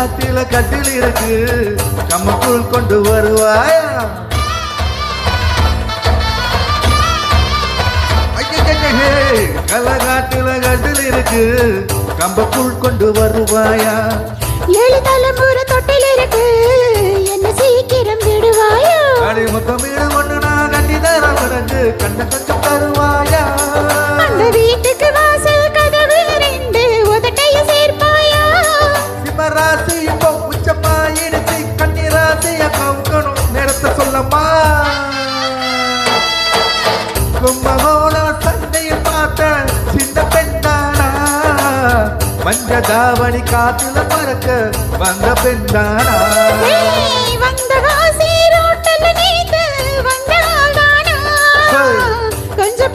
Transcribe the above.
கலகாட்டில கட்டில் இருக்கு கம்முக்குள் கொண்டு வருவாயா கலகாட்டில கட்டில் இருக்கு கம்பக்குள் கொண்டு வருவாயா 7 தலைமுறை தொட்டில் இருக்கு என்ன சீக்கிரம் விடுவாயா அடி மொத்தம் வீடு ஒண்ணு நான் கட்டி தர உனக்கு கண்ண கொஞ்சம் தருவாயா அந்த வீட்டுக்கு வாசல் கதவு 2 உதட்டையும் சேர்ப்பாயா சிம்மராசி இப்போ உச்சமாயிடுச்சு கன்னிராசிய கவுக்கணும் நேரத்தை சொல்லம்மா கும்பகோணம் சண்டையில் பார்த்த சின்ன பெண்ணானா மஞ்ச தாவணி காத்துல பறக்க வந்த பெண்ணானா வந்த வாசி ரோட்டல நீத்து வந்தானா கொஞ்சம்